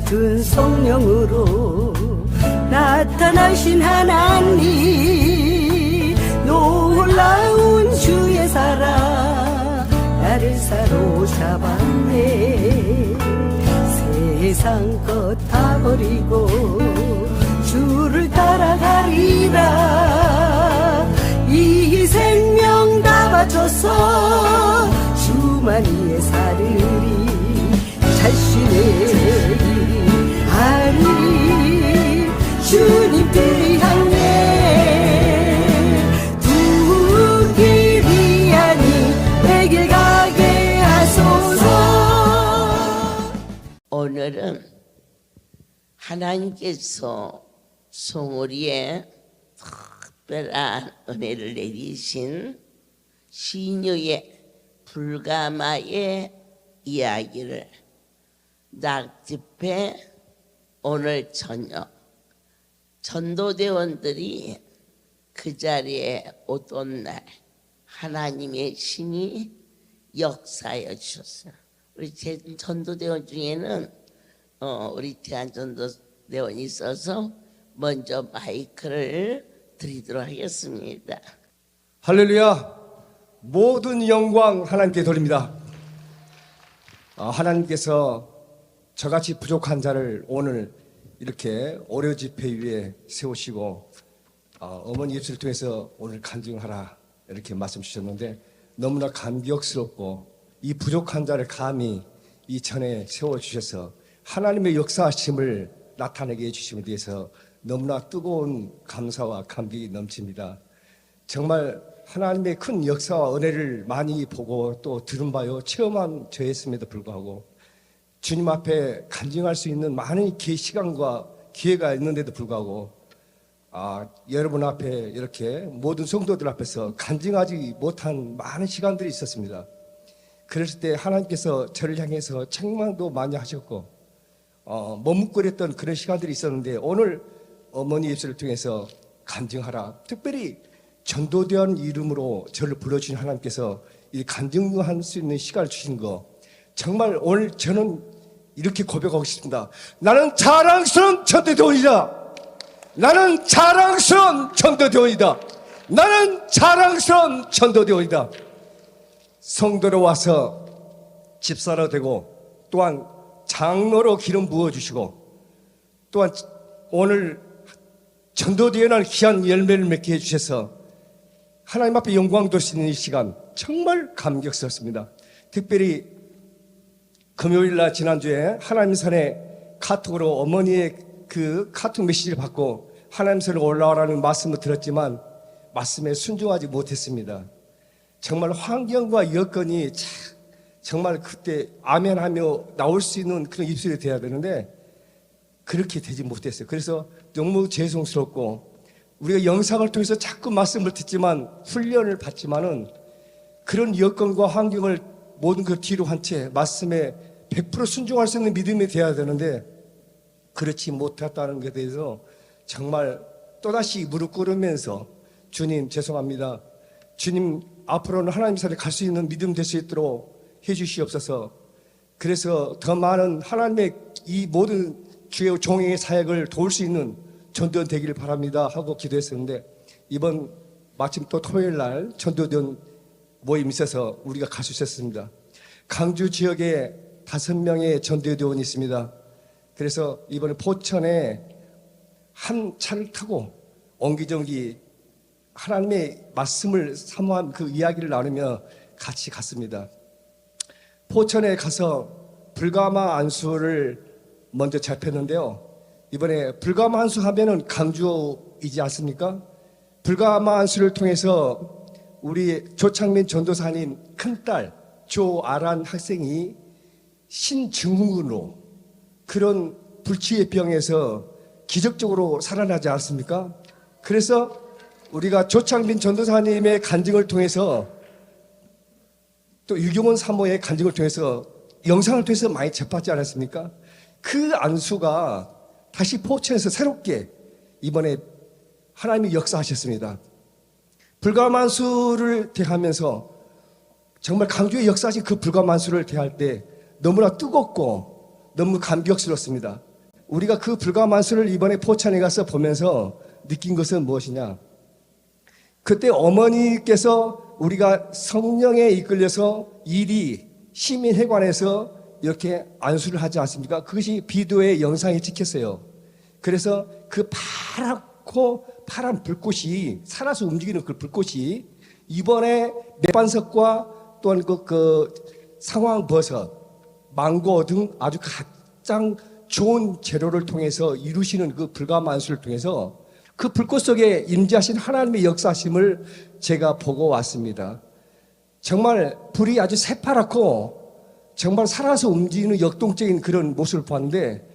같은 성령으로 나타나신 하나님, 놀라운 주의 사랑 나를 사로잡았네. 세상 것 다 버리고 주를 따라가리라. 이 생명 다 바쳐서 주만 위해 살으리. 자신의 하리 주님들 향해 두 길이 아닌 내 길 가게 하소서. 오늘은 하나님께서 송우리에 특별한 은혜를 내리신 시녀의 불가마의 이야기를 낙집해 오늘 저녁 전도대원들이 그 자리에 오던 날 하나님의 신이 역사해 주셨어요. 우리 전도대원 중에는 우리 대한전도대원이 있어서 먼저 마이크를 드리도록 하겠습니다. 할렐루야. 모든 영광 하나님께 돌립니다. 하나님께서 저같이 부족한 자를 오늘 이렇게 오려 집회 위에 세우시고 어머니 입술을 통해서 오늘 간증하라 이렇게 말씀 주셨는데 너무나 감격스럽고 이 부족한 자를 감히 이 전에 세워주셔서 하나님의 역사하심을 나타내게 해주심에 대해서 너무나 뜨거운 감사와 감격이 넘칩니다. 정말 하나님의 큰 역사와 은혜를 많이 보고 또 들은 바요 체험한 저였음에도 불구하고 주님 앞에 간증할 수 있는 많은 시간과 기회가 있는데도 불구하고 여러분 앞에 이렇게 모든 성도들 앞에서 간증하지 못한 많은 시간들이 있었습니다. 그랬을 때 하나님께서 저를 향해서 책망도 많이 하셨고 머뭇거렸던 그런 시간들이 있었는데 오늘 어머니 입술을 통해서 간증하라, 특별히 전도대원 이름으로 저를 불러주신 하나님께서 이 간증할 수 있는 시간을 주신 거 정말 오늘 저는 이렇게 고백하고 싶습니다. 나는 자랑스러운 전도대원이다. 나는 자랑스러운 전도대원이다. 나는 자랑스러운 전도대원이다. 성도로 와서 집사로 되고 또한 장로로 기름 부어주시고 또한 오늘 전도대원을 귀한 열매를 맺게 해주셔서 하나님 앞에 영광 돌 수 있는 이 시간 정말 감격스럽습니다. 특별히 금요일날 지난주에 하나님 산에 카톡으로 어머니의 그 카톡 메시지를 받고 하나님 산에 올라오라는 말씀을 들었지만 말씀에 순종하지 못했습니다. 정말 환경과 여건이 정말 그때 아멘하며 나올 수 있는 그런 입술이 돼야 되는데 그렇게 되지 못했어요. 그래서 너무 죄송스럽고 우리가 영상을 통해서 자꾸 말씀을 듣지만 훈련을 받지만은 그런 여건과 환경을 모든 그 뒤로 한 채 말씀에 100% 순종할 수 있는 믿음이 돼야 되는데 그렇지 못했다는 것에 대해서 정말 또다시 무릎 꿇으면서 주님 죄송합니다. 주님 앞으로는 하나님 사람이 갈 수 있는 믿음 될 수 있도록 해주시옵소서. 그래서 더 많은 하나님의 이 모든 주의 종의 사역을 도울 수 있는 전도원 되기를 바랍니다 하고 기도했었는데 이번 마침 또 토요일 날 전도원 모임 있어서 우리가 갈 수 있었습니다. 강주 지역에 5명의 전도대원이 있습니다. 그래서 이번에 포천에 한 차를 타고 옹기종기 하나님의 말씀을 사모한 그 이야기를 나누며 같이 갔습니다. 포천에 가서 불가마 안수를 먼저 잡혔는데요. 이번에 불가마 안수 하면은 강주이지 않습니까? 불가마 안수를 통해서 우리 조창민 전도사님 큰딸 조아란 학생이 신증후군으로 그런 불치의 병에서 기적적으로 살아나지 않습니까? 그래서 우리가 조창민 전도사님의 간증을 통해서 또 유경원 사모의 간증을 통해서 영상을 통해서 많이 접하지 않았습니까? 그 안수가 다시 포천에서 새롭게 이번에 하나님이 역사하셨습니다. 불가만수를 대하면서 정말 강주의 역사하신 그 불가만수를 대할 때 너무나 뜨겁고 너무 감격스럽습니다. 우리가 그 불가만수를 이번에 포천에 가서 보면서 느낀 것은 무엇이냐? 그때 어머니께서 우리가 성령에 이끌려서 일이 시민회관에서 이렇게 안수를 하지 않습니까? 그것이 비디오의 영상이 찍혔어요. 그래서 그 파랗고 파란 불꽃이 살아서 움직이는 그 불꽃이 이번에 맥반석과 또한 그 상황버섯, 망고 등 아주 가장 좋은 재료를 통해서 이루시는 그 불가만수를 통해서 그 불꽃 속에 임재하신 하나님의 역사심을 제가 보고 왔습니다. 정말 불이 아주 새파랗고 정말 살아서 움직이는 역동적인 그런 모습을 보았는데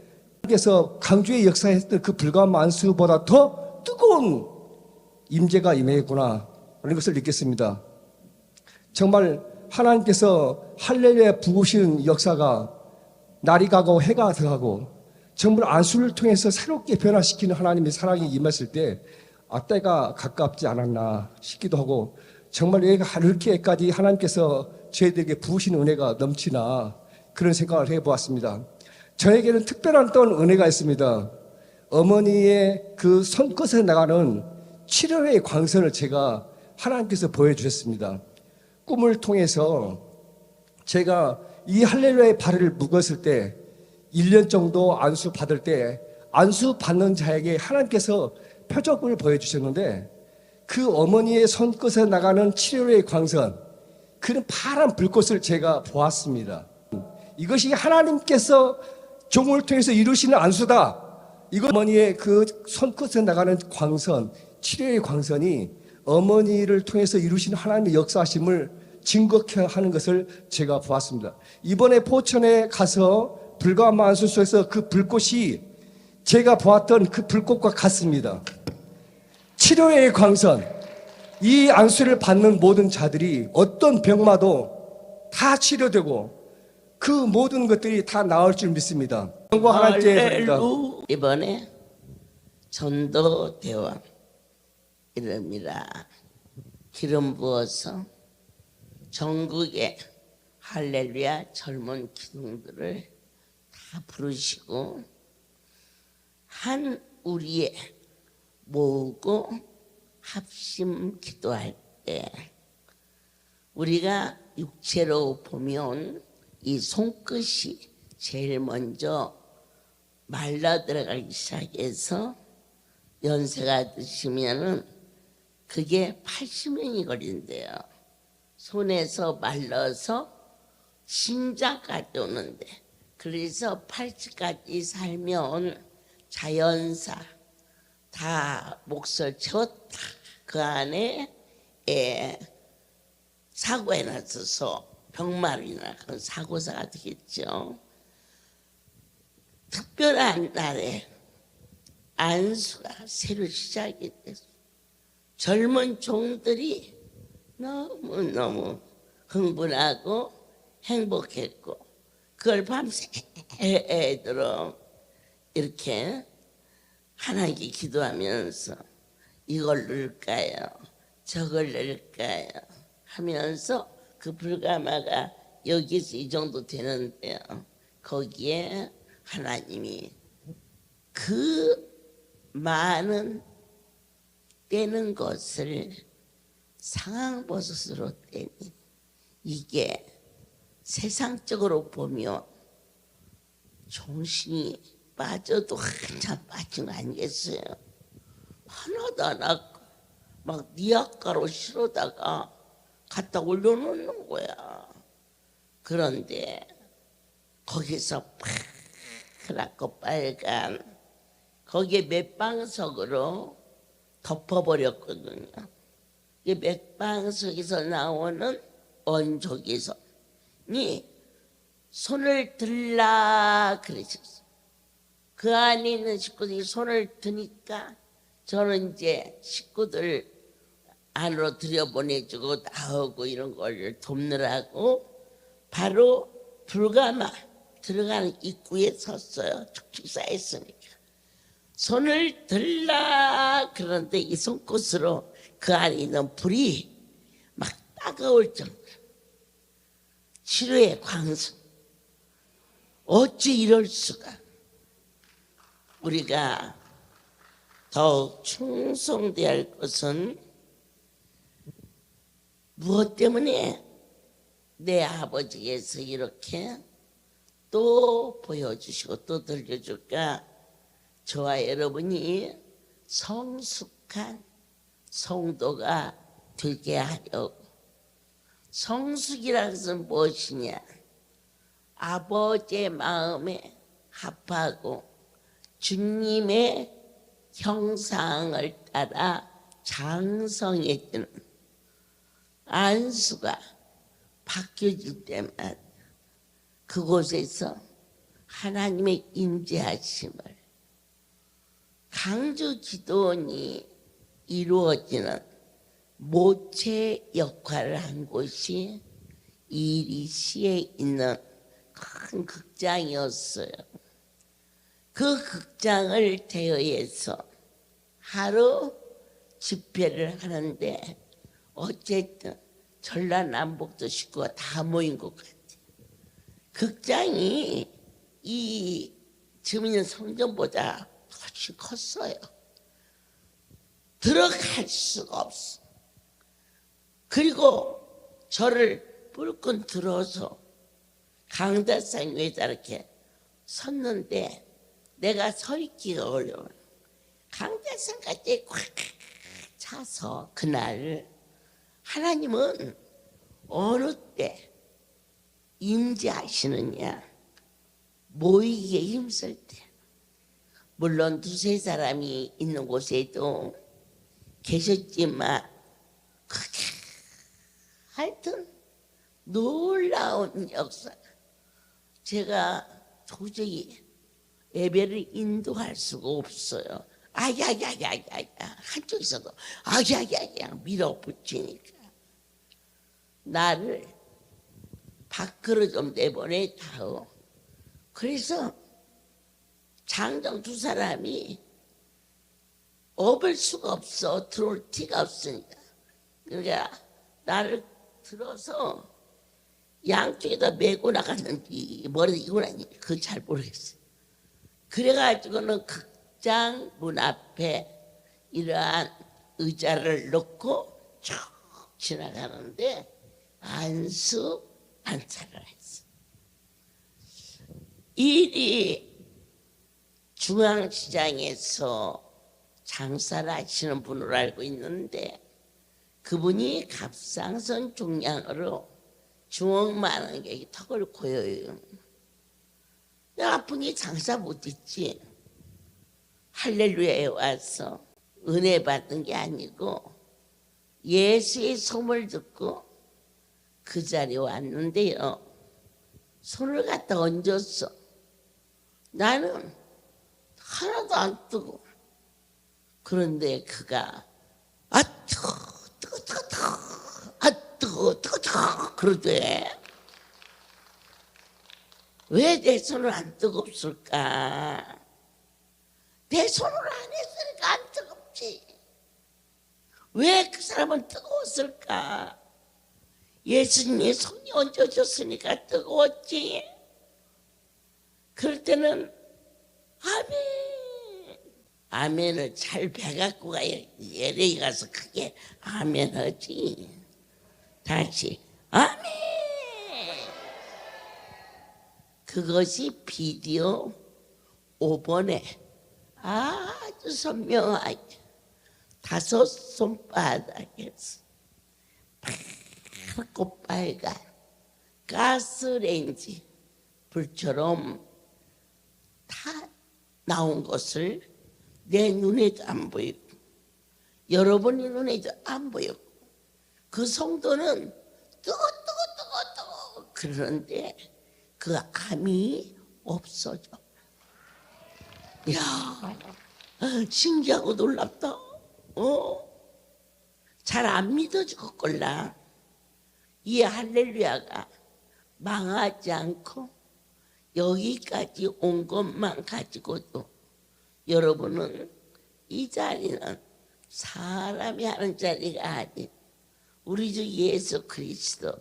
하나님께서 강주의 역사했던 그 불가만수보다 더 뜨거운 임재가 임했구나 그런 것을 느꼈습니다. 정말 하나님께서 할렐루야 부으시는 역사가 날이 가고 해가 들어가고 정말 안수를 통해서 새롭게 변화시키는 하나님의 사랑이 임했을 때 때가 가깝지 않았나 싶기도 하고 정말 이렇게까지 하나님께서 저희들에게 부으시는 은혜가 넘치나 그런 생각을 해보았습니다. 저에게는 특별한 또 은혜가 있습니다. 어머니의 그 손끝에 나가는 치료의 광선을 제가 하나님께서 보여주셨습니다. 꿈을 통해서 제가 이 할렐루야의 발을 묶었을 때 1년 정도 안수 받을 때 안수 받는 자에게 하나님께서 표적을 보여주셨는데 그 어머니의 손끝에 나가는 치료의 광선 그런 파란 불꽃을 제가 보았습니다. 이것이 하나님께서 종을 통해서 이루시는 안수다. 이거 어머니의 그 손끝에 나가는 광선 치료의 광선이 어머니를 통해서 이루시는 하나님의 역사심을 증거케 하는 것을 제가 보았습니다. 이번에 포천에 가서 불가만수 속에서 그 불꽃이 제가 보았던 그 불꽃과 같습니다. 치료의 광선, 이 안수를 받는 모든 자들이 어떤 병마도 다 치료되고 그 모든 것들이 다 나을 줄 믿습니다. 할렐루야. 이번에 전도대왕 이름이라 기름 부어서 전국의 할렐루야 젊은 기둥들을 다 부르시고 한 우리에 모으고 합심 기도할 때 우리가 육체로 보면 이 손끝이 제일 먼저 말라 들어가기 시작해서 연세가 드시면은 그게 80년이 걸린대요. 손에서 말라서 심장까지 오는데 그래서 80까지 살면 자연사 다 몫을 채웠다. 그 안에 사고에 나서서 병마루나 그런 사고사가 되겠죠. 특별한 날에 안수가 새로 시작이 됐어. 젊은 종들이 너무너무 흥분하고 행복했고 그걸 밤새도록 이렇게 하나님께 기도하면서 이걸 넣을까요? 저걸 넣을까요? 하면서 그 불가마가 여기서 이 정도 되는데요. 거기에 하나님이 그 많은 떼는 것을 상황버섯으로 떼니 이게 세상적으로 보면 정신이 빠져도 한참 빠진 거 아니겠어요? 하나도 안 하고 막 니아가로 실어다가 갖다 올려놓는 거야. 그런데 거기서 파랗고 빨간 거기에 맥방석으로 덮어버렸거든요. 이 맥방석에서 나오는 원조기선이 손을 들라 그러셨어요. 그 안에 있는 식구들이 손을 드니까 저는 이제 식구들 안으로 들여보내주고 나오고 이런 걸 돕느라고 바로 불가마 들어가는 입구에 섰어요. 축축 쌓였으니까. 손을 들라 그런데 이 손끝으로 그 안에 있는 불이 막 따가울 정도로 치료의 광선. 어찌 이럴 수가. 우리가 더욱 충성되어야 할 것은 무엇 때문에 내 아버지께서 이렇게 또 보여주시고 또 들려줄까? 저와 여러분이 성숙한 성도가 되게 하려고. 성숙이라는 것은 무엇이냐? 아버지의 마음에 합하고 주님의 형상을 따라 장성해지는 안수가 바뀌어질 때만 그곳에서 하나님의 임재하심을 강주 기도원이 이루어지는 모체 역할을 한 곳이 이리시에 있는 큰 극장이었어요. 그 극장을 대여해서 하루 집회를 하는데 어쨌든 전라남북도 식구가 다 모인 것 같아요. 극장이 이 지금 있는 성전보다 훨씬 컸어요. 들어갈 수가 없어. 그리고 저를 불끈 들어서 강다상 위에다 이렇게 섰는데 내가 서 있기가 어려워. 강다상까지 꽉 차서 그날 하나님은 어느 때 임재하시느냐? 모이기에 힘쓸 때. 물론 두세 사람이 있는 곳에도 계셨지만 그게 하여튼 놀라운 역사. 제가 도저히 예배를 인도할 수가 없어요. 아야야야야야 한쪽에서도 아야야야 밀어붙이니까 나를 밖으로 좀 내보내다오. 그래서 장정 두 사람이 업을 수가 없어. 들어올 티가 없으니까. 그러니까 나를 들어서 양쪽에다 메고 나갔는지 머리에 이고 나니 그건 잘 모르겠어요. 그래가지고는 극장 문 앞에 이러한 의자를 놓고 쭉 지나가는데 안수 안차를 했어. 일이 중앙시장에서 장사를 하시는 분으로 알고 있는데 그분이 갑상선 종양으로 주먹만한 게 턱을 고여요. 아픈 게 장사 못했지. 할렐루야에 와서 은혜 받은 게 아니고 예수의 소문을 듣고 그 자리에 왔는데요. 손을 갖다 얹었어. 나는 하나도 안 뜨고. 그런데 그가 아 뜨거 아 뜨거 그러대. 왜 내 손을 안 뜨겁을까? 내 손을 안 했으니까 안 뜨겁지. 왜 그 사람은 뜨거웠을까? 예수님의 손이 얹어졌으니까 뜨거웠지. 그럴 때는 아멘. 아멘을 잘 배갖고 가야 예레이 가서 크게 아멘 하지. 다시 아멘. 그것이 비디오 5번에 아주 선명하게 5 손바닥에서 파랗고 빨간 가스레인지 불처럼 다 나온 것을 내 눈에도 안 보이고 여러분의 눈에도 안 보였고 그 성도는 뜨거 그러는데 그 암이 없어져. 이야 신기하고 놀랍다. 잘 안 믿어지겠걸라. 이 할렐루야가 망하지 않고 여기까지 온 것만 가지고도 여러분은 이 자리는 사람이 하는 자리가 아닌 우리 주 예수 그리스도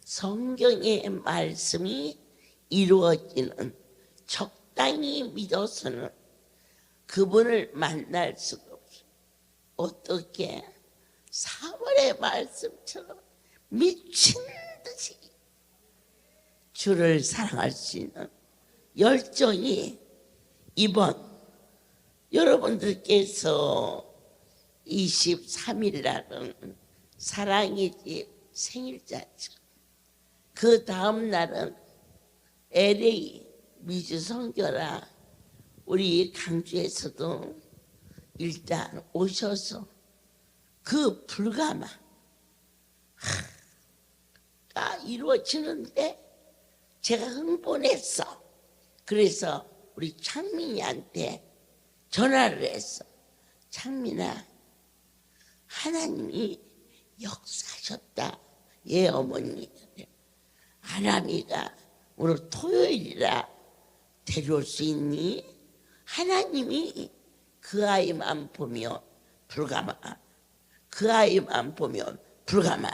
성경의 말씀이 이루어지는 적당히 믿어서는 그분을 만날 수가 없어요. 어떻게 3월의 말씀처럼 미친 듯이 주를 사랑할 수 있는 열정이 이번 여러분들께서 23일 날은 사랑의 집 생일자죠. 그 다음 날은 LA 미주 선교라 우리 강주에서도 일단 오셔서 그 불가마가 이루어지는데 제가 흥분했어. 그래서 우리 창민이한테 전화를 했어. 창민아, 하나님이 역사하셨다. 예, 어머니. 아람이가 오늘 토요일이라 데려올 수 있니? 하나님이 그 아이만 보면 불가마. 그 아이만 보면 불가마.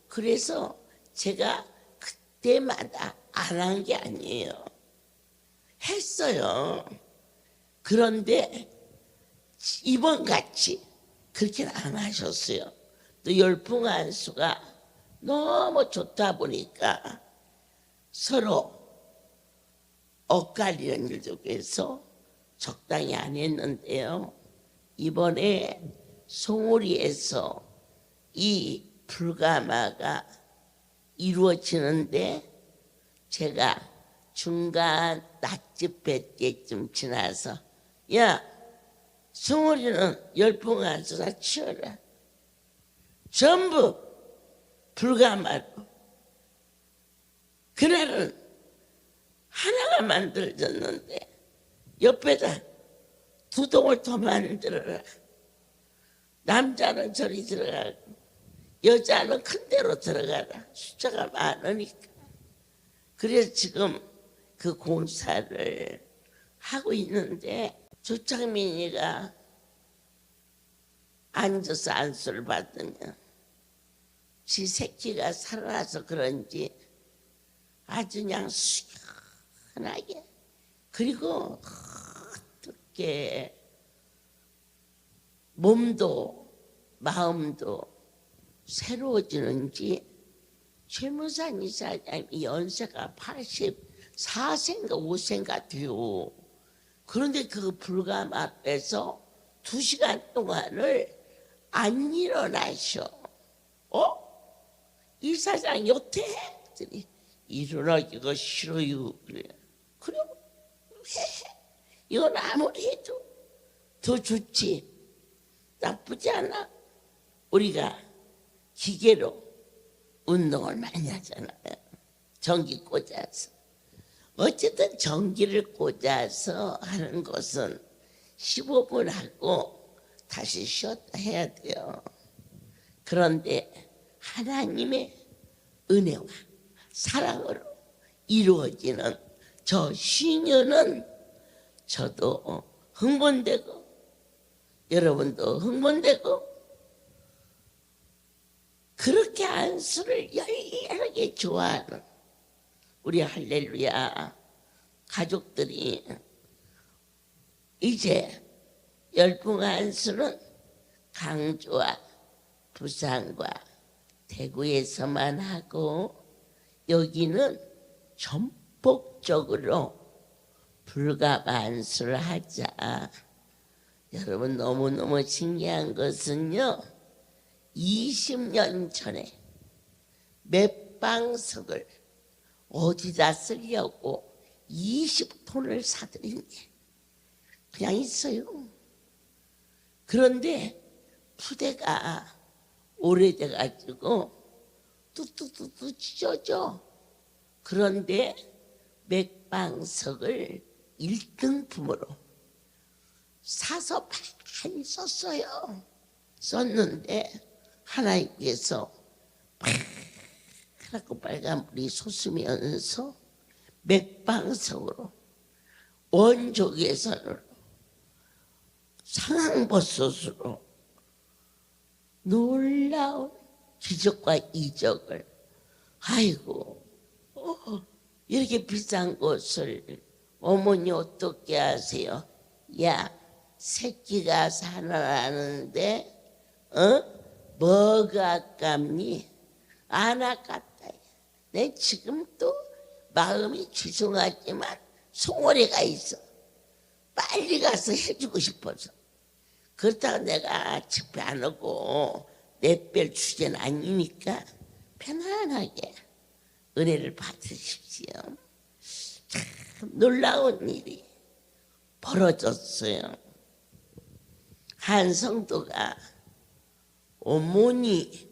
그래서 제가 그때마다 안 한 게 아니에요. 했어요. 그런데 이번 같이 그렇게는 안 하셨어요. 또 열풍한수가 너무 좋다 보니까 서로 엇갈리는 일도 해서 적당히 안 했는데요. 이번에 송오리에서 이 불가마가 이루어지는데 제가 중간 낮집회 때쯤 지나서 야, 송오리는 열풍한수 다 치워라. 전부 불가마로. 그날은 하나가 만들어졌는데 옆에다 두 동을 더 만들어라. 남자는 저리 들어가고 여자는 큰 데로 들어가라. 숫자가 많으니까. 그래서 지금 그 공사를 하고 있는데 조창민이가 앉아서 안수를 받으면 지 새끼가 살아나서 그런지 아주 그냥 시원하게 그리고 어떻게 몸도 마음도 새로워지는지 최무산 이사장이 연세가 84세인가 5세인가 돼요. 그런데 그 불감 앞에서 2시간 동안을 안 일어나셔. 이사장 여태 했더니 일어나기가 싫어요. 그래. 그럼 해. 이건 아무리 해도 더 좋지. 나쁘지 않아. 우리가 기계로 운동을 많이 하잖아요. 전기 꽂아서. 어쨌든 전기를 꽂아서 하는 것은 15분 하고 다시 쉬었다 해야 돼요. 그런데 하나님의 은혜와 사랑으로 이루어지는 저 신년은 저도 흥분되고 여러분도 흥분되고 그렇게 안수를 열렬하게 좋아하는 우리 할렐루야 가족들이 이제 열풍 안수는 강주와 부산과 대구에서만 하고 여기는 전폭적으로 불가 안수를 하자. 여러분 너무너무 신기한 것은요. 20년 전에 맷방석을 어디다 쓰려고 20톤을 사들인 게 그냥 있어요. 그런데 푸대가 오래돼가지고 뚝뚝뚝뚝 찢어져. 그런데 맥방석을 1등품으로 사서 많이 썼어요. 썼는데 하나님께서 파랗고 빨간불이 솟으면서 맥방석으로 원조개선으로 상황버섯으로 놀라운 기적과 이적을 아이고 이렇게 비싼 것을 어머니 어떻게 하세요? 야 새끼가 살아나는데 뭐가 아깝니? 안 아깝다. 내 지금도 마음이 죄송하지만 송월이가 있어. 빨리 가서 해주고 싶어서. 그렇다고 내가 집회 안 하고 내 뺄 주제는 아니니까 편안하게 은혜를 받으십시오. 참 놀라운 일이 벌어졌어요. 한 성도가 어머니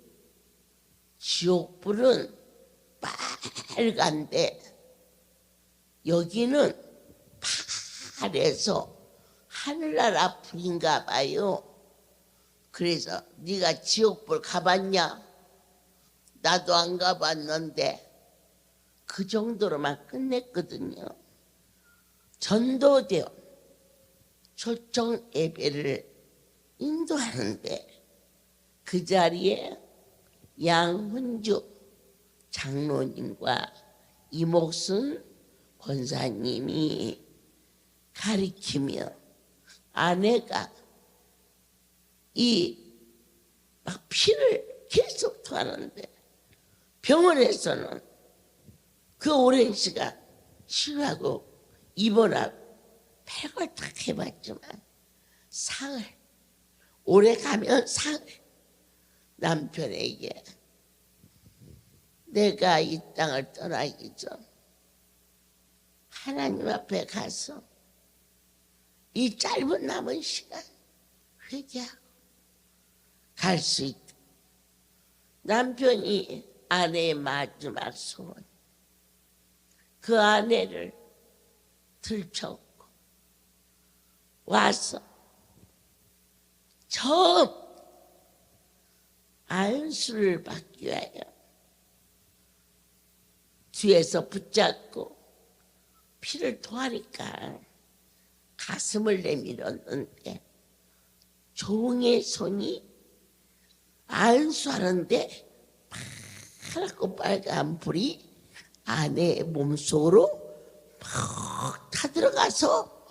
지옥불은 빨간데 여기는 파래서 하늘나라 불인가 봐요. 그래서 네가 지옥불 가봤냐? 나도 안 가봤는데 그 정도로만 끝냈거든요. 전도대원 초청 예배를 인도하는데 그 자리에 양훈주 장로님과 이목순 권사님이 가리키며 아내가 막 피를 계속 토하는데 병원에서는 그 오랜 시간 치료하고 입원하고 별걸 다 해봤지만 사흘, 오래 가면 사흘 남편에게 내가 이 땅을 떠나기 전 하나님 앞에 가서 이 짧은 남은 시간 회개하고 갈 수 있다. 남편이 아내의 마지막 소원, 그 아내를 들쳤고 와서 처음 안수를 받기 위하여 뒤에서 붙잡고 피를 토하니까 가슴을 내밀었는데 종의 손이 안수하는데 파랗고 빨간 불이 아내의 몸속으로 막 타들어가서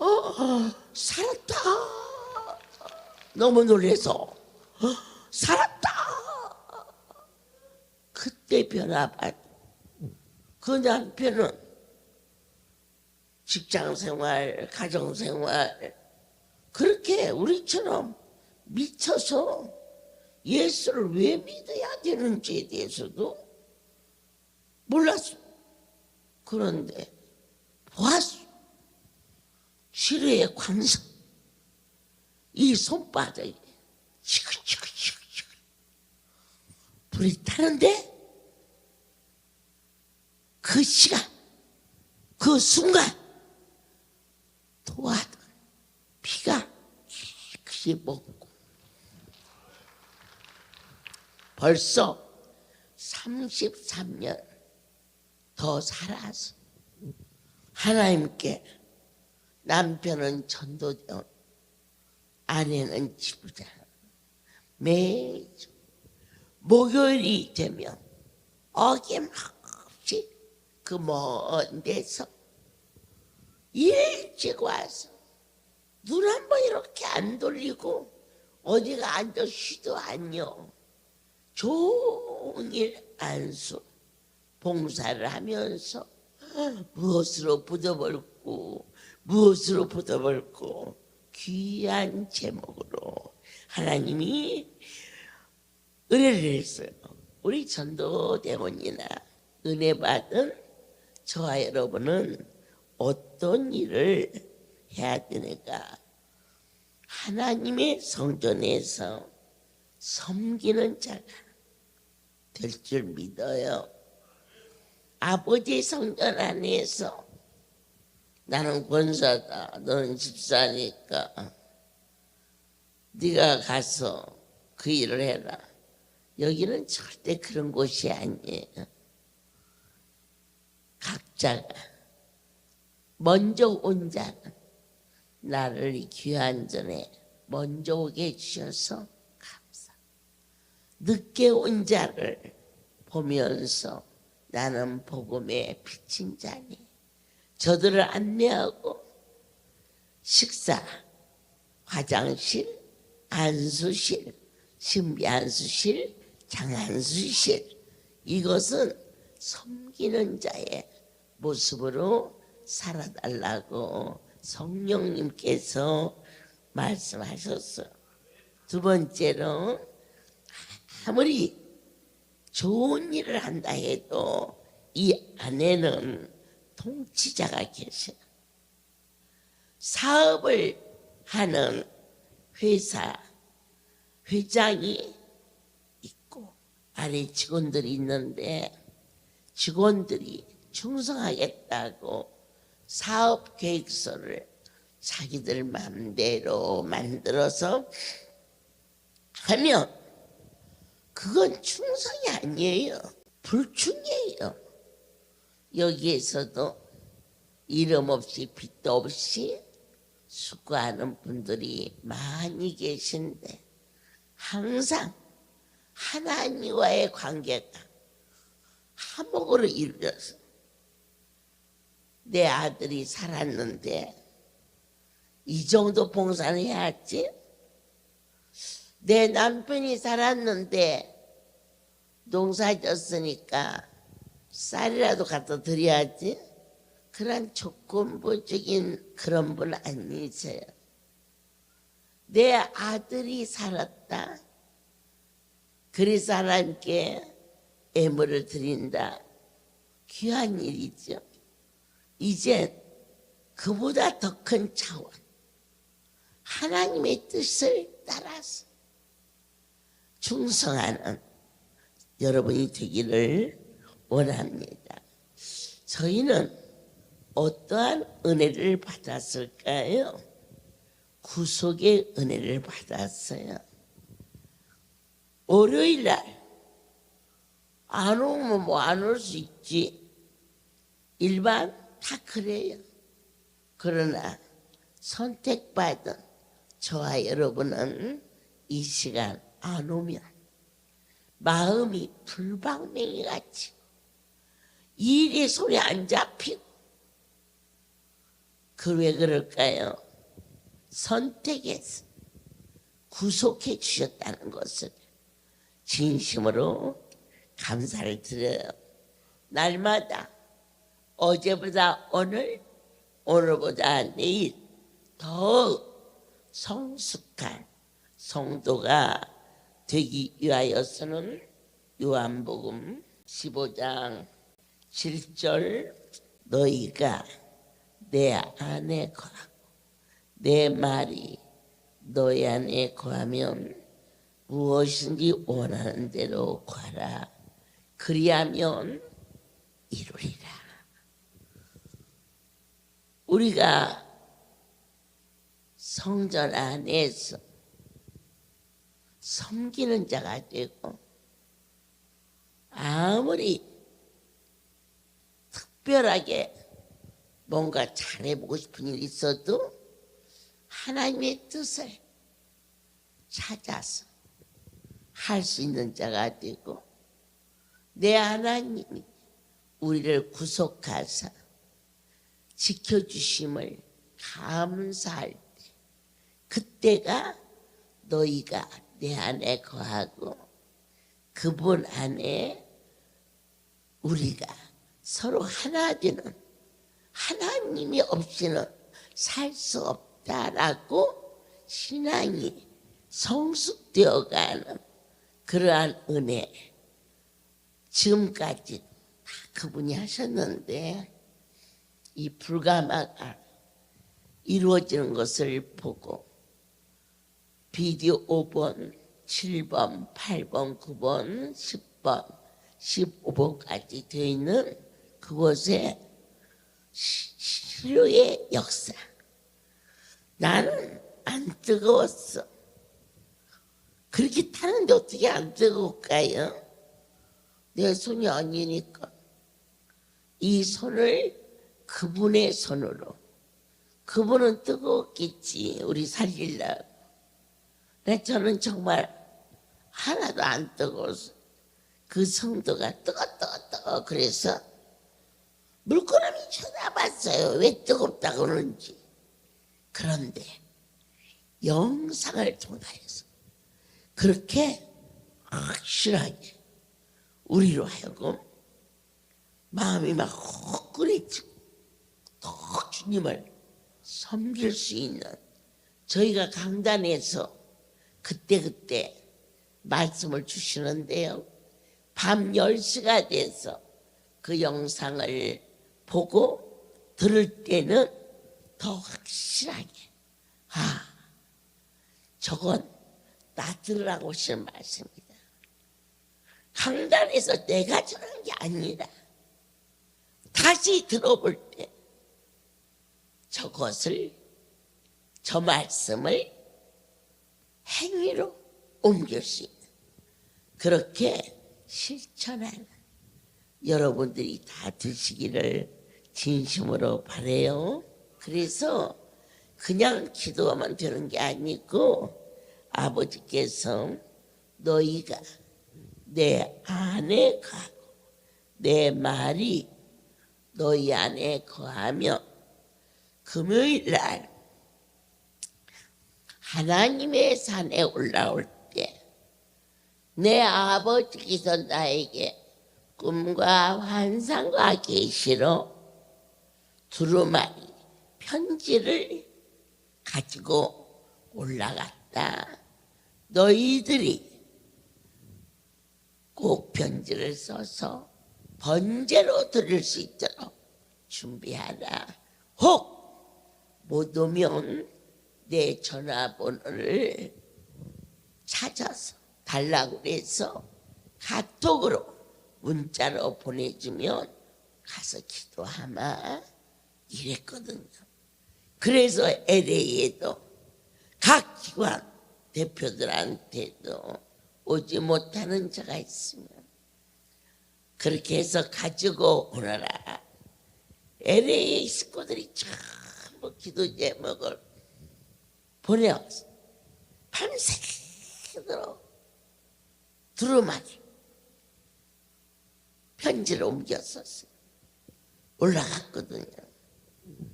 살았다. 너무 놀라서 살았다. 그때 변화받. 그 남편은 직장생활, 가정생활 그렇게 우리처럼 미쳐서 예수를 왜 믿어야 되는지에 대해서도 몰랐어. 그런데 보았어. 치료의 광선. 이 손바닥에 치글치글치글 불이 타는데 그 시간, 그 순간 토하던 피가 깨끗이 먹고 벌써 33년 더 살아서 하나님께 남편은 전도대원, 아내는 지부장. 매주 목요일이 되면 어김없이 그 먼 데서 일찍 와서 눈 한 번 이렇게 안 돌리고 어디가 앉아 쉬도 않요. 종일 안수 봉사를 하면서 무엇으로 묻어버렸고 무엇으로 묻어버렸고 귀한 제목으로 하나님이 은혜를 했어요. 우리 전도대원이나 은혜 받은 저와 여러분은 어떤 일을 해야 되는가? 하나님의 성전에서 섬기는 자가 될 줄 믿어요. 아버지 성전 안에서 나는 권사다, 너는 집사니까 네가 가서 그 일을 해라. 여기는 절대 그런 곳이 아니에요. 각자가 먼저 온 자는 나를 이 귀한 전에 먼저 오게 해주셔서 감사. 늦게 온 자를 보면서 나는 복음에 비친 자니 저들을 안내하고 식사 화장실, 안수실, 신비안수실, 장안수실. 이것은 섬기는 자의 모습으로 살아달라고 성령님께서 말씀하셨어요. 두 번째로, 아무리 좋은 일을 한다 해도 이 안에는 통치자가 계셔요. 사업을 하는 회사 회장이 있고 아래 직원들이 있는데, 직원들이 충성하겠다고 사업 계획서를 자기들 마음대로 만들어서 하면 그건 충성이 아니에요. 불충이에요. 여기에서도 이름 없이 빚도 없이 수고하는 분들이 많이 계신데, 항상 하나님과의 관계가 화목으로 이루어서 내 아들이 살았는데 이 정도 봉사는 해야지, 내 남편이 살았는데 농사 졌으니까 쌀이라도 갖다 드려야지, 그런 조건부적인 그런 분 아니세요. 내 아들이 살았다, 그래서 하나님께 예물을 드린다, 귀한 일이죠. 이제 그보다 더 큰 차원, 하나님의 뜻을 따라서 충성하는 여러분이 되기를 원합니다. 저희는 어떠한 은혜를 받았을까요? 구속의 은혜를 받았어요. 월요일 날 안 오면 뭐 안 올 수 있지, 일반 다 그래요. 그러나 선택받은 저와 여러분은 이 시간 안 오면 마음이 불방맹이 같이, 일이 손에 안 잡히고, 그 왜 그럴까요? 선택해서 구속해 주셨다는 것을 진심으로 감사를 드려요. 날마다 어제보다 오늘, 오늘보다 내일 더 성숙한 성도가 되기 위하여서는 요한복음 15장 7절, 너희가 내 안에 거하고 내 말이 너희 안에 거하면 무엇인지 원하는 대로 구하라, 그리하면 이루리라. 우리가 성전 안에서 섬기는 자가 되고, 아무리 특별하게 뭔가 잘해보고 싶은 일이 있어도 하나님의 뜻을 찾아서 할 수 있는 자가 되고, 내 하나님이 우리를 구속하사 지켜주심을 감사할 때, 그때가 너희가 내 안에 거하고 그분 안에 우리가 서로 하나 되는, 하나님이 없이는 살 수 없다라고 신앙이 성숙되어가는 그러한 은혜, 지금까지 다 그분이 하셨는데 이 불가마가 이루어지는 것을 보고 비디오 5번, 7번, 8번, 9번, 10번, 15번까지 되어 있는 그곳에 치료의 역사. 나는 안 뜨거웠어. 그렇게 타는데 어떻게 안 뜨거울까요? 내 손이 아니니까. 이 손을 그분의 손으로, 그분은 뜨거웠겠지, 우리 살리려고. 근데 저는 정말 하나도 안 뜨거웠어. 그 성도가 뜨거 그래서 물끄러미 쳐다봤어요. 왜 뜨겁다고 그러는지. 그런데 영상을 통하여서 그렇게 확실하게 우리로 하여금 마음이 막 후끈해지고 더 주님을 섬길 수 있는, 저희가 강단에서 그때그때 말씀을 주시는데요, 밤 10시가 돼서 그 영상을 보고 들을 때는 더 확실하게, 아, 저건 나 들으라고 하시는 말씀이다. 강단에서 내가 전한 게 아니라 다시 들어볼 때 저것을, 저 말씀을 행위로 옮길 수 있는, 그렇게 실천하는 여러분들이 다 되시기를 진심으로 바라요. 그래서 그냥 기도하면 되는 게 아니고, 아버지께서 너희가 내 안에 가고 내 말이 너희 안에 거하며 금요일 날 하나님의 산에 올라올 때 내 아버지께서 나에게 꿈과 환상과 계시로 두루마리 편지를 가지고 올라갔다. 너희들이 꼭 편지를 써서 번제로 드릴 수 있도록 준비하라. 혹 못 오면 내 전화번호를 찾아서 달라고 해서 카톡으로 문자로 보내주면 가서 기도하마 이랬거든요. 그래서 LA에도 각 기관 대표들한테도 오지 못하는 자가 있으면 그렇게 해서 가지고 오너라. LA 식구들이 전부 기도 제목을 보내왔어. 밤새도록 두루마리 편지를 옮겼었어요. 올라갔거든요.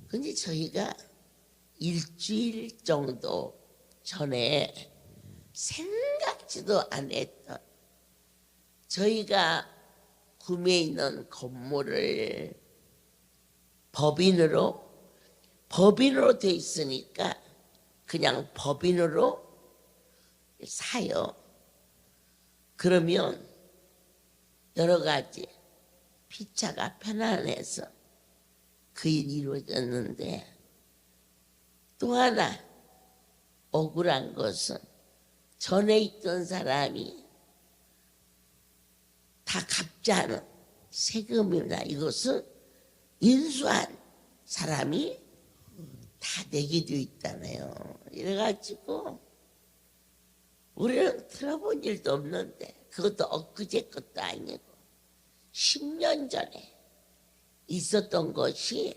근데 저희가 일주일 정도 전에 생각지도 안 했던, 저희가 구매해 있는 건물을 법인으로 돼 있으니까 그냥 법인으로 사요. 그러면 여러 가지 피차가 편안해서 그 일이 이루어졌는데, 또 하나 억울한 것은 전에 있던 사람이 다 갚지 않은 세금이나 이것은 인수한 사람이 다 내게 되어 있다네요. 이래가지고 우리는 들어본 일도 없는데, 그것도 엊그제 것도 아니고 10년 전에 있었던 것이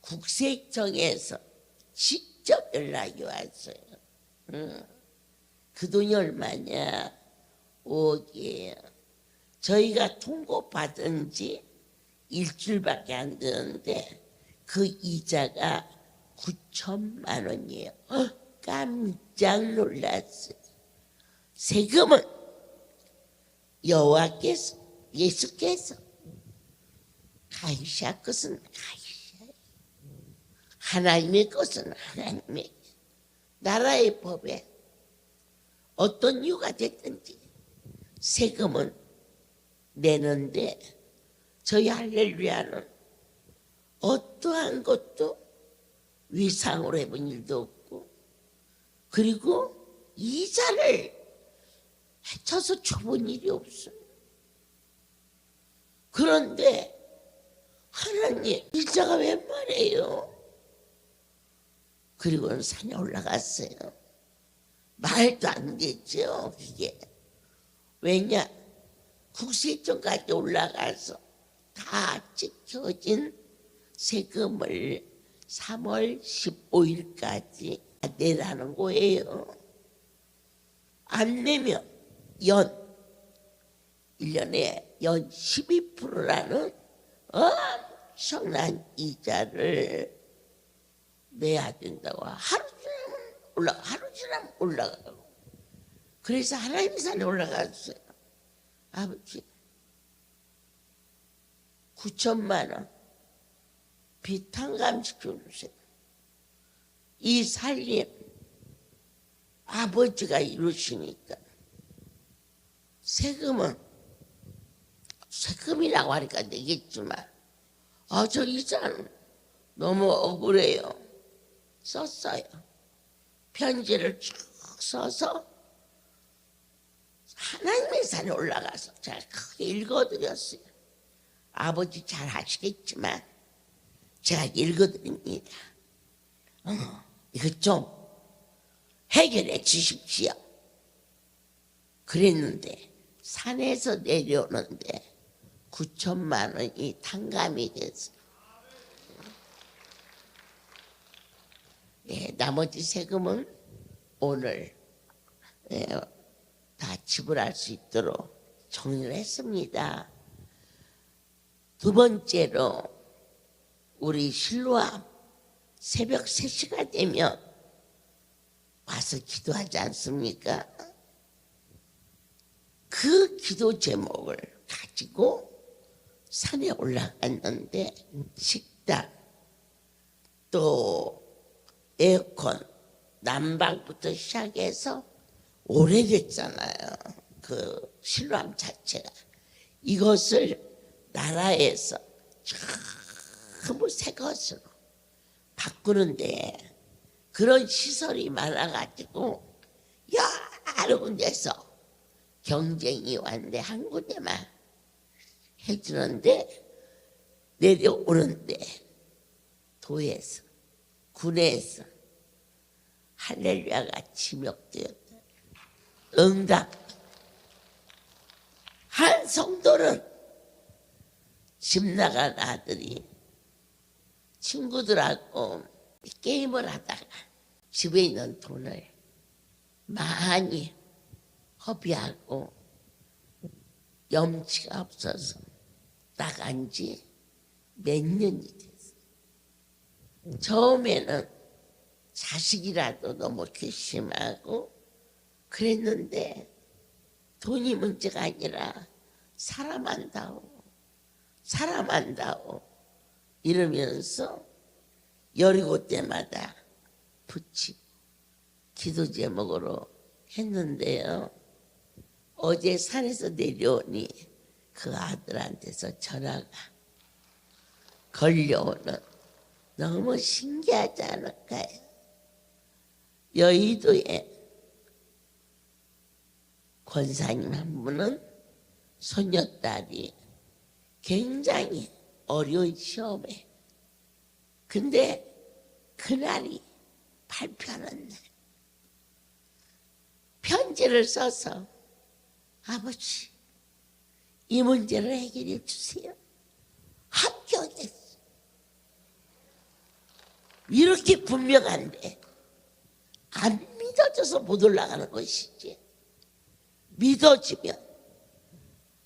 국세청에서 직접 연락이 왔어요. 그 돈이 얼마냐? 5억이에요. 저희가 통고받은 지 일주일밖에 안 되는데 그 이자가 9천만 원이에요. 깜짝 놀랐어요. 세금은 여호와께서, 예수께서, 가이사 것은 가이사, 하나님의 것은 하나님의, 나라의 법에 어떤 이유가 됐든지 세금은 내는데, 저희 할렐루야는 어떠한 것도 위상으로 해본 일도 없고, 그리고 이자를 해쳐서 줘본 일이 없어요. 그런데 하나님, 이자가 웬 말이에요? 그리고는 산에 올라갔어요. 말도 안 되죠, 그게. 왜냐? 국세청까지 올라가서 다 찍혀진 세금을 3월 15일까지 내라는 거예요. 안 내면 1년에 연 12%라는 엄청난 이자를 내야 된다고. 하루 종일 하루 지나면 올라가고. 그래서 하나님 산에 올라갔어요. 아버지 9천만 원 비탕감시켜 주세요. 이 살림 아버지가 이루시니까 세금이라고 하니까 되겠지만 저 이자는 너무 억울해요. 썼어요. 편지를 쭉 써서 하나님의 산에 올라가서 제가 크게 읽어드렸어요. 아버지 잘 아시겠지만 제가 읽어드립니다. 이거 좀 해결해 주십시오. 그랬는데 산에서 내려오는데 9천만 원이 탕감이 됐어요. 나머지 세금은 오늘 다 지불할 수 있도록 정리를 했습니다. 두 번째로 우리 실로암 새벽 3시가 되면 와서 기도하지 않습니까? 그 기도 제목을 가지고 산에 올라갔는데 식당 또 에어컨 난방부터 시작해서 오래됐잖아요. 그 실로암 자체가 이것을 나라에서 전부 새 것으로 바꾸는데 그런 시설이 많아가지고 여러 군데서 경쟁이 왔는데 한 군데만 해주는데 내려오는데 도에서 군에서 할렐루야가 지목되었다. 응답. 한 성도는 집 나간 아들이 친구들하고 게임을 하다가 집에 있는 돈을 많이 허비하고 염치가 없어서 나간 지 몇 년이 됐어요. 처음에는 자식이라도 너무 괘씸하고 그랬는데 돈이 문제가 아니라 사람 한다고 이러면서 17대마다 붙이고 기도 제목으로 했는데요. 어제 산에서 내려오니 그 아들한테서 전화가 걸려오는 너무 신기하지 않을까요? 여의도에 권사님 한 분은 손녀딸이 굉장히 어려운 시험에 근데 그날이 발표하는 날 편지를 써서 아버지 이 문제를 해결해 주세요. 합격했어. 이렇게 분명한데 안 믿어져서 못 올라가는 것이지. 믿어지면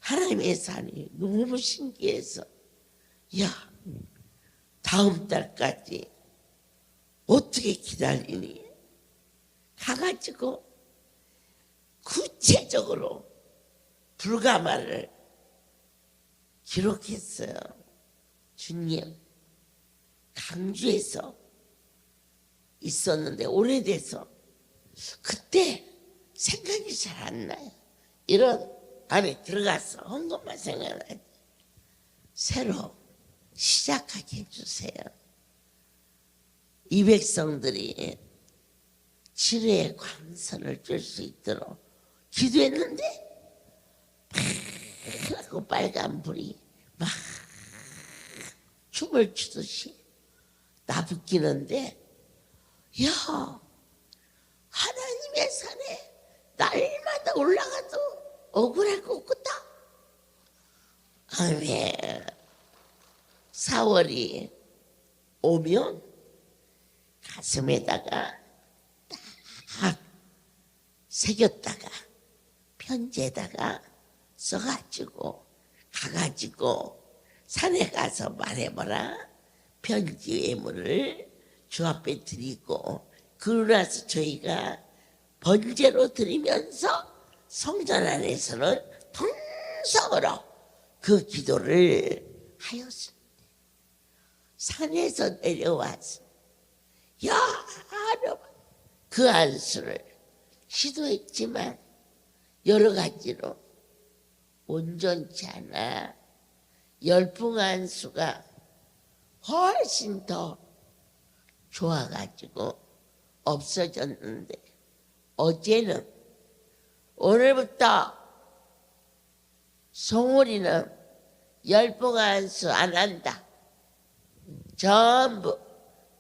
하나님의 산이 너무 신기해서 다음 달까지 어떻게 기다리니? 가가지고 구체적으로 불가마를 기록했어요. 주님, 강주에서 있었는데 오래돼서 그때 생각이 잘 안 나요. 이런 안에 들어가서 한 것만 생각나지. 새로 시작하게 해주세요. 이 백성들이 치료의 광선을 줄 수 있도록 기도했는데 그 빨간 불이 막 춤을 추듯이 나부끼는데 하나님의 산에 날마다 올라가도 억울할 것 같다. 아멘. 4월이 오면 가슴에다가 딱 새겼다가 편지에다가 써가지고 가가지고 산에 가서 말해보라. 편지 외물을 주 앞에 드리고 그러고 나서 저희가 번제로 드리면서 성전 안에서는 통성으로 그 기도를 하였습니다. 산에서 내려와서 여러 번 그 안수를 시도했지만 여러 가지로 온전치 않아 열풍 안수가 훨씬 더 좋아가지고 없어졌는데, 어제는 오늘부터 송우리는 열풍 안수 안 한다, 전부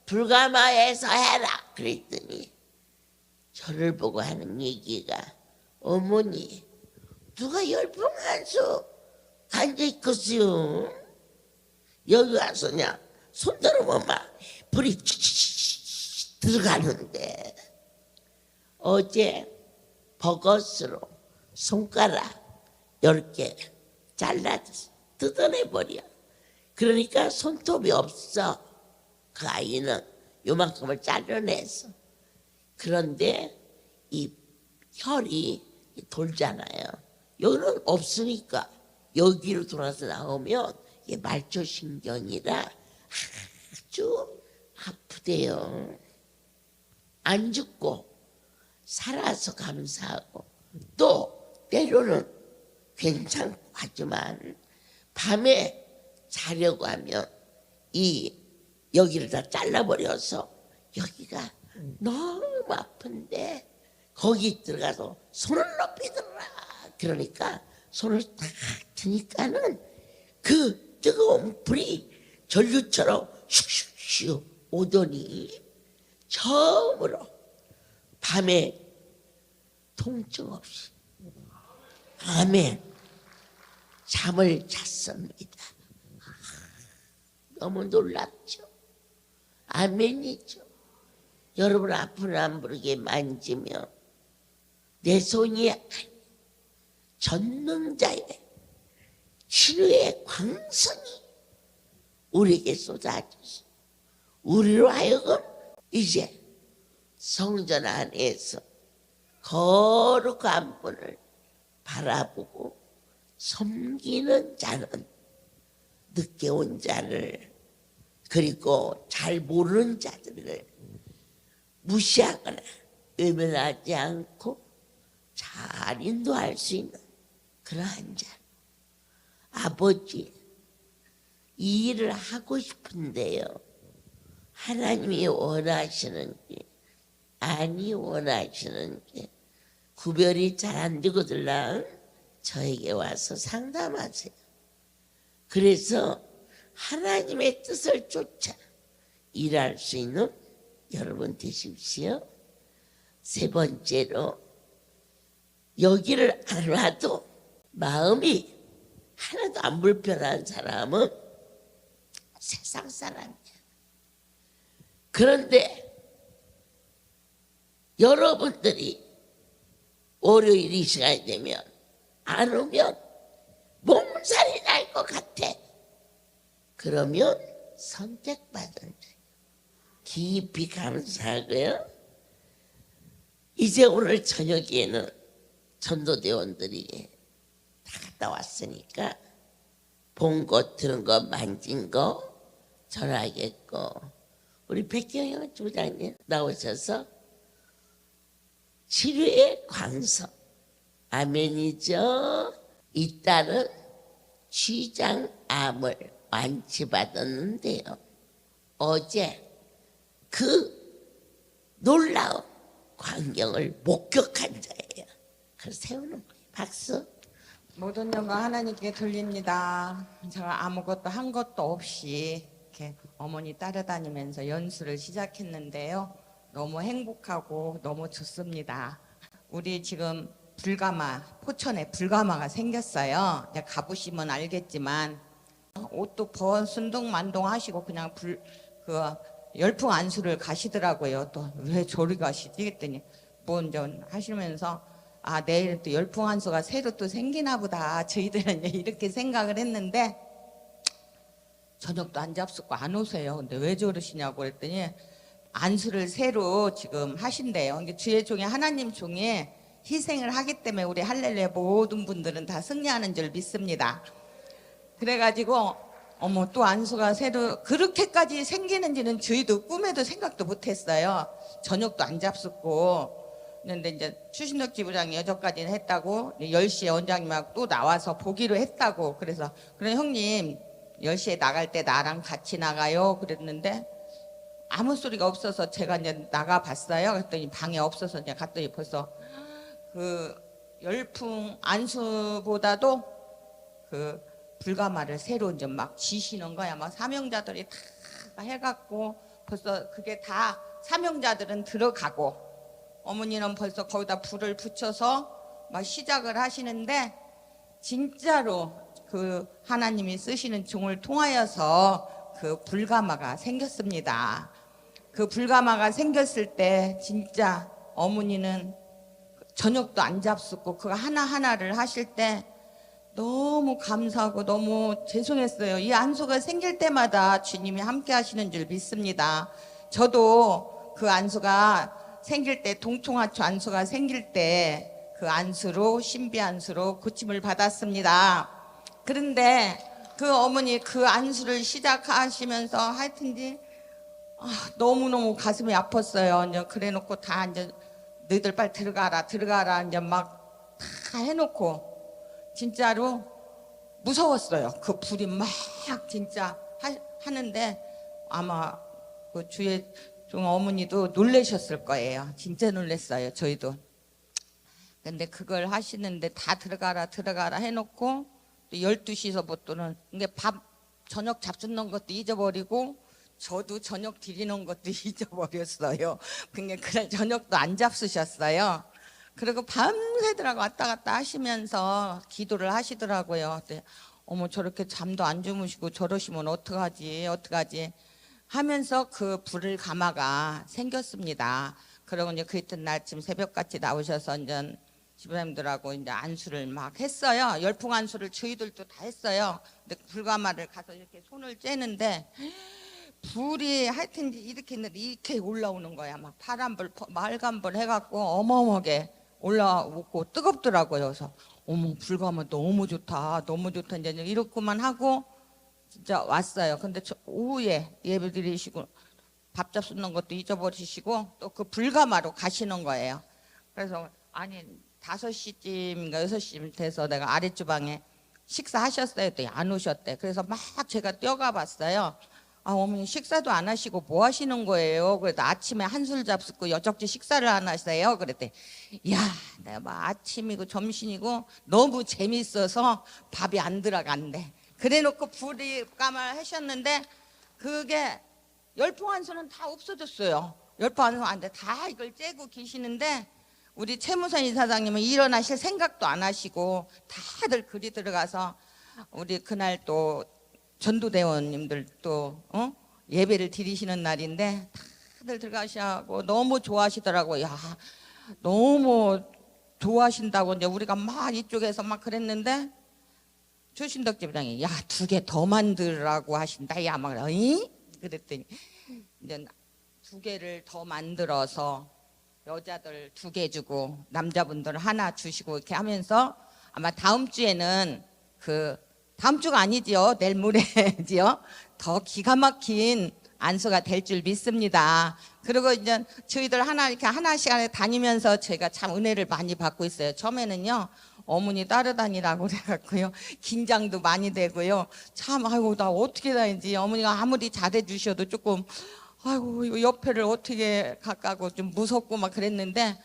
불가마에서 해라 그랬더니 저를 보고 하는 얘기가, 어머니 누가 열풍 안수 앉아있겠어요? 여기 와서 그냥 손 들어보면 막 불이 들어가는데, 어제 버거스로 손가락 10개 잘라서 뜯어내버려. 그러니까 손톱이 없어. 그 아이는 요만큼을 잘라내서. 그런데 이 혈이 돌잖아요. 여기는 없으니까 여기로 돌아서 나오면 이게 말초신경이라 아주 아프대요. 안 죽고 살아서 감사하고, 또 때로는 괜찮고 하지만 밤에 자려고 하면 여기를 다 잘라버려서 여기가 너무 아픈데 거기 들어가서 손을 높이 들어라. 그러니까 손을 딱 드니까는 그 뜨거운 불이 전류처럼 슉슉슉 오더니 처음으로 밤에 통증 없이 밤에 잠을 잤습니다. 너무 놀랍죠? 아멘이죠? 여러분 앞을 안 부르게 만지며 내 손이 전능자의 치료의 광선이 우리에게 쏟아져서 우리로 하여금 이제 성전 안에서 거룩한 분을 바라보고 섬기는 자는 늦게 온 자를, 그리고 잘 모르는 자들을 무시하거나 외면하지 않고 잘 인도할 수 있는 그러한 자. 아버지, 이 일을 하고 싶은데요, 하나님이 원하시는지 아니 원하시는지 구별이 잘 안 되거들랑 저에게 와서 상담하세요. 그래서 하나님의 뜻을 쫓아 일할 수 있는 여러분 되십시오. 세 번째로, 여기를 안 와도 마음이 하나도 안 불편한 사람은 세상 사람이야. 그런데 여러분들이 월요일 이 시간이 되면 안 오면 몸살이 날 것 같아. 그러면 선택받은 자. 깊이 감사하고요. 이제 오늘 저녁에는 전도대원들이 다 갔다 왔으니까 본 것, 들은 것, 만진 거 전하겠고, 우리 백경영 주장님 나오셔서 치료의 광선, 아멘이죠. 이 딸은 췌장암을 완치받았는데요, 어제 그 놀라운 광경을 목격한 자예요. 그래서 세우는 거예요. 박수. 모든 영광 하나님께 돌립니다. 제가 아무것도 한 것도 없이 이렇게 어머니 따라다니면서 연수를 시작했는데요, 너무 행복하고 너무 좋습니다. 우리 지금 불가마, 포천에 불가마가 생겼어요. 가보시면 알겠지만 옷도 순둥만둥 하시고 그냥 그 열풍 안수를 가시더라고요. 또 왜 저리 가시지 했더니 먼저 하시면서 내일 또 열풍 안수가 새로 또 생기나 보다, 저희들은 이렇게 생각을 했는데 저녁도 안 잡수고 안 오세요. 근데 왜 저러시냐고 그랬더니 안수를 새로 지금 하신대요. 이게 주의 종이 하나님 종이 희생을 하기 때문에 우리 할렐루야 모든 분들은 다 승리하는 줄 믿습니다. 그래가지고 어머 또 안수가 새로 그렇게까지 생기는지는 저희도 꿈에도 생각도 못했어요. 저녁도 안 잡숫고. 그런데 이제 추신덕 지부장이 여전까지는 했다고 10시에 원장님하고 또 나와서 보기로 했다고. 그래서 그래 형님 10시에 나갈 때 나랑 같이 나가요 그랬는데 아무 소리가 없어서 제가 이제 나가봤어요. 그랬더니 방에 없어서 이제 갔더니 벌써 그 열풍 안수보다도 그 불가마를 새로 이제 막 지시는 거야. 막 사명자들이 다 해갖고 벌써 그게 다 사명자들은 들어가고 어머니는 벌써 거기다 불을 붙여서 막 시작을 하시는데 진짜로 그 하나님이 쓰시는 종을 통하여서 그 불가마가 생겼습니다. 그 불가마가 생겼을 때 진짜 어머니는 저녁도 안 잡숫고 그거 하나하나를 하실 때 너무 감사하고 너무 죄송했어요. 이 안수가 생길 때마다 주님이 함께 하시는 줄 믿습니다. 저도 그 안수가 생길 때 동통하초 안수가 생길 때 그 안수로 신비 안수로 고침을 받았습니다. 그런데 그 어머니 그 안수를 시작하시면서 하여튼지 너무너무 가슴이 아팠어요. 이제 그래 놓고 다 이제 너희들 빨리 들어가라 이제 막 다 해놓고 진짜로 무서웠어요. 그 불이 막 진짜 하는데 아마 그 주의 종 어머니도 놀라셨을 거예요. 진짜 놀랐어요. 저희도. 근데 그걸 하시는데 다 들어가라 해놓고 또 12시서부터는 이게 밥 저녁 잡숫는 것도 잊어버리고 저도 저녁 드리는 것도 잊어버렸어요. 그러니까 그날 저녁도 안 잡수셨어요. 그리고 밤새더라고 왔다 갔다 하시면서 기도를 하시더라고요. 어머 저렇게 잠도 안 주무시고 저러시면 어떡하지 하면서 그 불을 가마가 생겼습니다. 그러고 이제 그 이튿날 아침 새벽같이 나오셔서 이제 집사님들하고 이제 안수를 막 했어요. 열풍 안수를 저희들도 다 했어요. 근데 불가마를 가서 이렇게 손을 쬐는데 불이 하여튼 이렇게 했는데 이렇게 올라오는 거야. 막 파란불, 빨간불 해갖고 어마어마하게 올라오고 뜨겁더라고요. 그래서 어머 불가마 너무 좋다 이제 이렇게만 하고 진짜 왔어요. 근데 오후에 예배 드리시고 밥 잡수는 것도 잊어버리시고 또 그 불가마로 가시는 거예요. 그래서 아니 5시쯤인가 6시쯤 돼서 내가 아랫주방에 식사하셨어요. 또 안 오셨대. 그래서 막 제가 뛰어가 봤어요. 어머니 식사도 안 하시고 뭐 하시는 거예요? 그래서 아침에 한술 잡숫고 여적지 식사를 안 하세요? 그랬더니 야 내가 막 아침이고 점심이고 너무 재밌어서 밥이 안 들어간대. 그래놓고 불가마를 하셨는데 그게 열풍 한수는 다 없어졌어요. 열풍 한수 안 돼. 다 이걸 째고 계시는데 우리 최무선 이사장님은 일어나실 생각도 안 하시고 다들 그리 들어가서 우리 그날 또 전도대원님들 또 예배를 드리시는 날인데 다들 들어가시고 너무 좋아하시더라고요. 야, 너무 좋아하신다고 이제 우리가 막 이쪽에서 막 그랬는데 추신덕 집장이 야 2개 더 만들라고 하신다. 야 막 그랬더니 이제 2개를 더 만들어서 여자들 2개 주고 남자분들 하나 주시고 이렇게 하면서 아마 다음 주에는 다음 주가 아니지요. 내일 모레지요. 더 기가 막힌 안수가 될 줄 믿습니다. 그리고 이제 저희들 이렇게 하나씩 다니면서 저희가 참 은혜를 많이 받고 있어요. 처음에는요. 어머니 따라다니라고 그래갖고요. 긴장도 많이 되고요. 참 아이고 나 어떻게 다니지. 어머니가 아무리 잘해 주셔도 조금 아이고 이거 옆에를 어떻게 가까고 좀 무섭고 막 그랬는데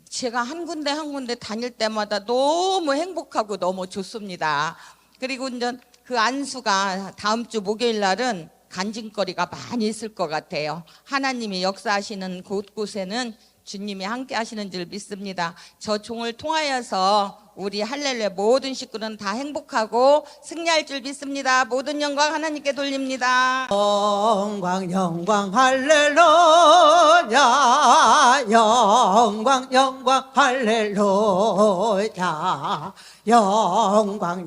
제가 한 군데 다닐 때마다 너무 행복하고 너무 좋습니다. 그리고 이제 그 안수가 다음 주 목요일 날은 간증거리가 많이 있을 것 같아요. 하나님이 역사하시는 곳곳에는 주님이 함께 하시는 줄 믿습니다. 저 종을 통하여서 우리 할렐루야 모든 식구는 다 행복하고 승리할 줄 믿습니다. 모든 영광 하나님께 돌립니다. 영광 할렐루야 영광 할렐루야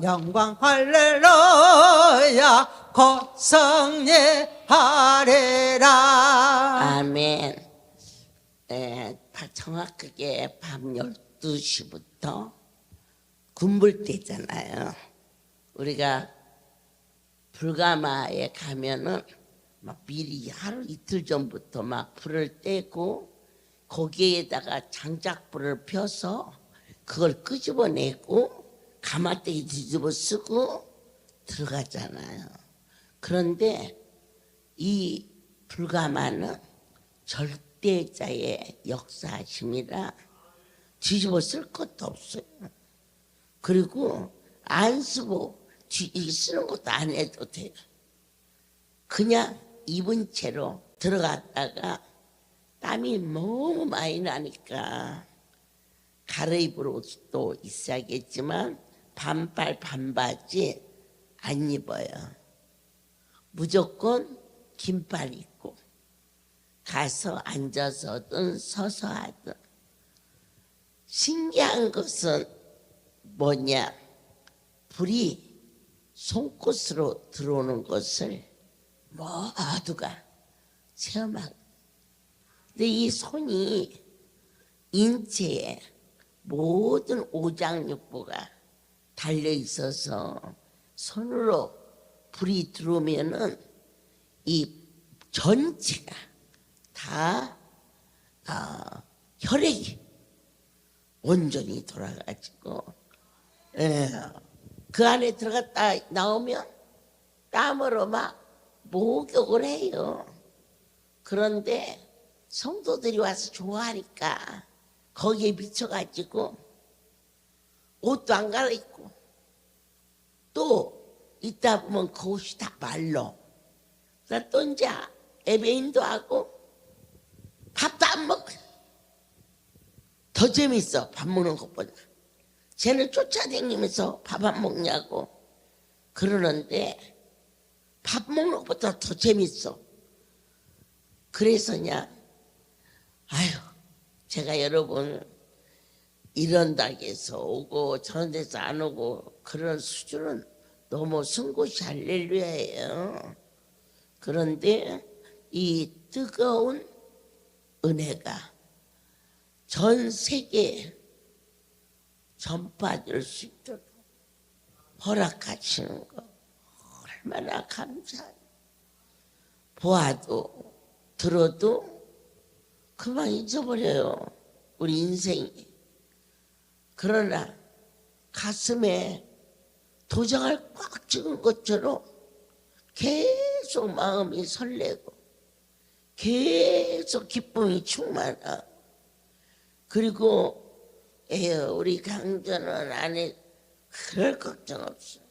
영광 할렐루야 고성예 하리라. 아멘. 정확하게 밤 12시부터 군불 때잖아요. 우리가 불가마에 가면은 막 미리 하루 이틀 전부터 막 불을 떼고 거기에다가 장작불을 펴서 그걸 끄집어내고 가마떼기 뒤집어 쓰고 들어가잖아요. 그런데 이 불가마는 절대자의 역사심이라 뒤집어 쓸 것도 없어요. 그리고 안 쓰고 쓰는 것도 안 해도 돼요. 그냥 입은 채로 들어갔다가 땀이 너무 많이 나니까 갈아입을 옷도 있어야겠지만 반팔 반바지 안 입어요. 무조건 긴팔 입고 가서 앉아서든 서서 하든. 신기한 것은 뭐냐, 불이 손끝으로 들어오는 것을 모두가 체험하고, 근데 이 손이 인체에 모든 오장육부가 달려 있어서 손으로 불이 들어오면은 이 전체가 다 혈액이 온전히 돌아가지고 그 안에 들어갔다 나오면 땀으로 막 목욕을 해요. 그런데 성도들이 와서 좋아하니까 거기에 미쳐가지고 옷도 안 갈아입고 또 있다 보면 그 옷이 다 말라. 또 이제 애베인도 하고 밥도 안 먹고. 더 재밌어, 밥 먹는 것보다. 쟤는 쫓아다니면서 밥 안 먹냐고 그러는데 밥 먹는 것보다 더 재밌어. 그래서 그냥 제가 여러분 이런 닭에서 오고 저런 데서 안 오고 그런 수준은 너무 승고시 할렐루야예요. 그런데 이 뜨거운 은혜가 전 세계에 전파될 수 있도록 허락하시는 거 얼마나 감사해요. 보아도 들어도 그만 잊어버려요, 우리 인생이. 그러나 가슴에 도장을 꽉 찍은 것처럼 계속 마음이 설레고 계속 기쁨이 충만하고, 그리고 우리 강조는 안에 그럴 걱정 없어.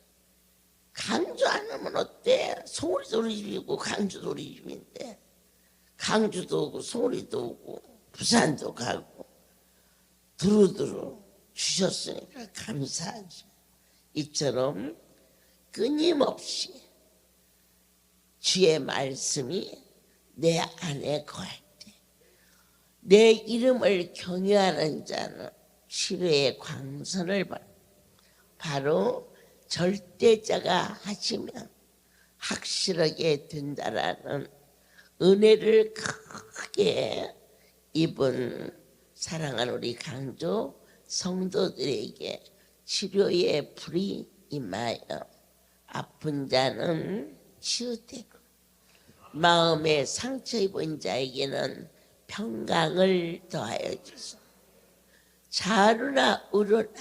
강조 안 하면 어때? 서울도 우리 집이고 강주도 우리 집인데 강주도 오고 서울도 오고 부산도 가고 두루두루 주셨으니까 감사하죠. 이처럼 끊임없이 주의 말씀이 내 안에 거할 때 내 이름을 경외하는 자는 치료의 광선을 받아. 바로 절대자가 하시면 확실하게 된다라는 은혜를 크게 입은 사랑하는 우리 강조 성도들에게 치료의 불이 임하여 아픈 자는 치유되고 마음에 상처 입은 자에게는 평강을 더하여 주소. 좌루나 우루나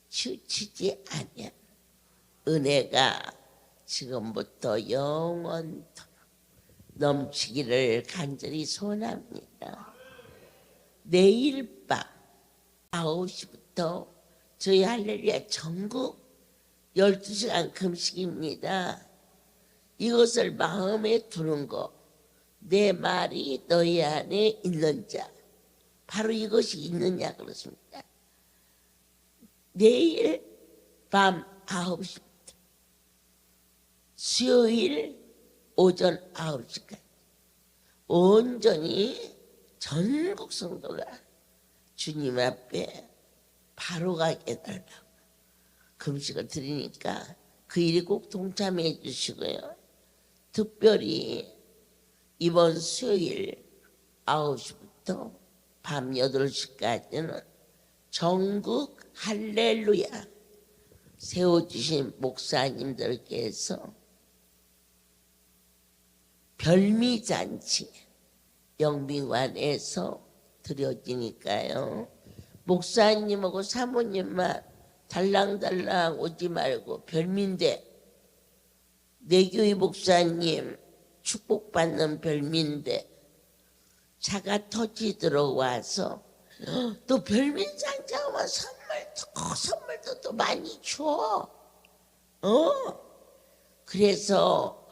치우치지 아니한 은혜가 지금부터 영원토록 넘치기를 간절히 소원합니다. 내일 밤 9시부터 저희 할렐루야 전국 12시간 금식입니다. 이것을 마음에 두는 거, 내 말이 너희 안에 있는 자, 바로 이것이 있느냐 그렇습니다. 내일 밤 9시부터 수요일 오전 9시까지 온전히 전국 성도가 주님 앞에 바로 가게 해달라고 금식을 드리니까 그 일이 꼭 동참해 주시고요. 특별히 이번 수요일 9시부터 밤 8시까지는 전국 할렐루야 세워주신 목사님들께서 별미잔치 영빈관에서 드려지니까요. 목사님하고 사모님만 달랑달랑 오지 말고 별미인데 내교회 목사님 축복받는 별미인데 차가 터지 들어와서 또 별미잔치하면 선물도 또 많이 줘. 그래서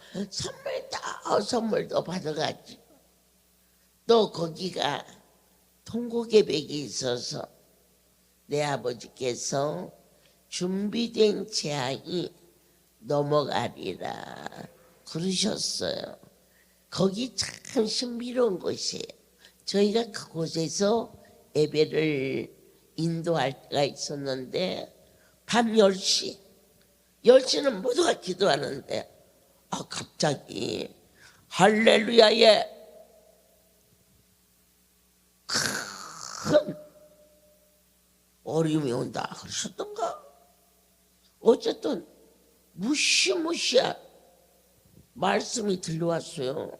선물도 받아가지고 또 거기가 통고계백이 있어서 내 아버지께서 준비된 재앙이 넘어가리라 그러셨어요. 거기 참 신비로운 곳이에요. 저희가 그곳에서 예배를 인도할 때가 있었는데 밤 10시는 모두가 기도하는데 갑자기 할렐루야에 큰 어려움이 온다 그러셨던가. 어쨌든 무시무시한 말씀이 들려왔어요.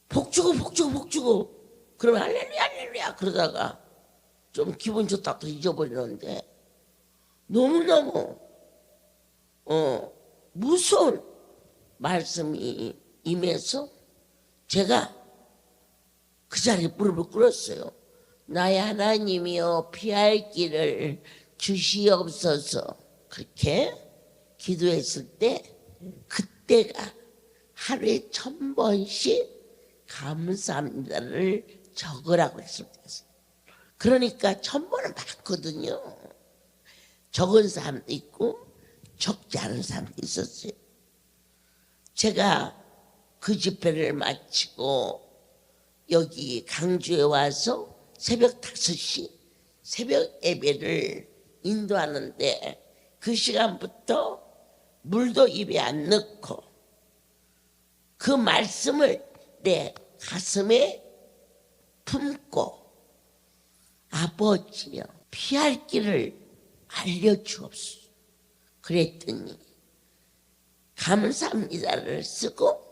복주고 그러면 할렐루야 그러다가 좀 기분 좋다 또 잊어버리는데 너무너무 무서운 말씀이 임해서 제가 그 자리에 무릎을 꿇었어요. 나의 하나님이여 피할 길을 주시옵소서. 그렇게 기도했을 때 그때가 하루에 1000번씩 감사합니다를 적으라고 했습니다. 그러니까 1000번은 많거든요. 적은 사람도 있고 적지 않은 사람도 있었어요. 제가 그 집회를 마치고 여기 강주에 와서 새벽 5시 새벽 예배를 인도하는데 그 시간부터 물도 입에 안 넣고 그 말씀을 내 가슴에 품고 아버지여 피할 길을 알려주옵소서. 그랬더니 감사합니다를 쓰고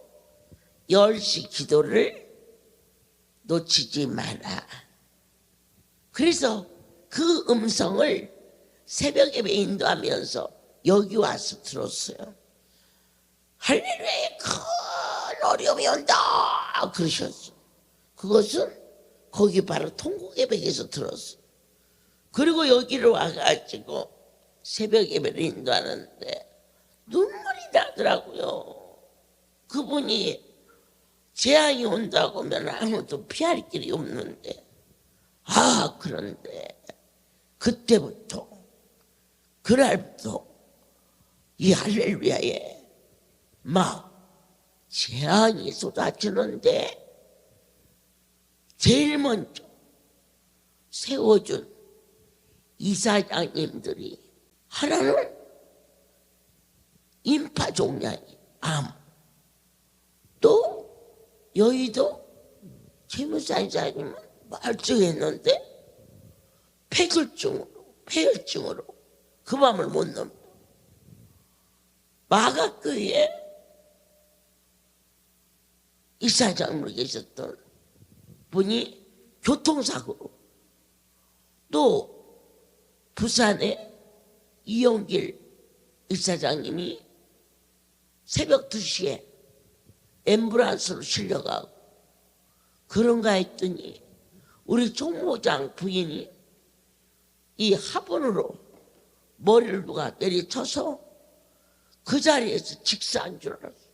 10시 기도를 놓치지 마라. 그래서 그 음성을 새벽 예배 인도하면서 여기 와서 들었어요. 할렐루야에 큰 어려움이 온다 그러셨어. 그것은 거기 바로 통곡예배에서 들었어. 그리고 여기로 와가지고 새벽 예배를 인도하는데 눈물이 나더라고요. 그분이 재앙이 온다고 하면 아무도 피할 길이 없는데 그런데 그때부터 그날부터 이 할렐루야에 막 재앙이 쏟아지는데 제일 먼저 세워준 이사장님들이 하나는 임파종양이 암, 또 여의도 최무사 이사님은 멀쩡했는데 폐혈증으로 그 밤을 못 넘겨. 마가교회에 이사장으로 계셨던 분이 교통사고로, 또 부산에 이용길 이사장님이 새벽 2시에 앰뷸런스로 실려가고 그런가 했더니 우리 총무장 부인이 이 화분으로 머리를 누가 내리쳐서 그 자리에서 직사한 줄 알았어.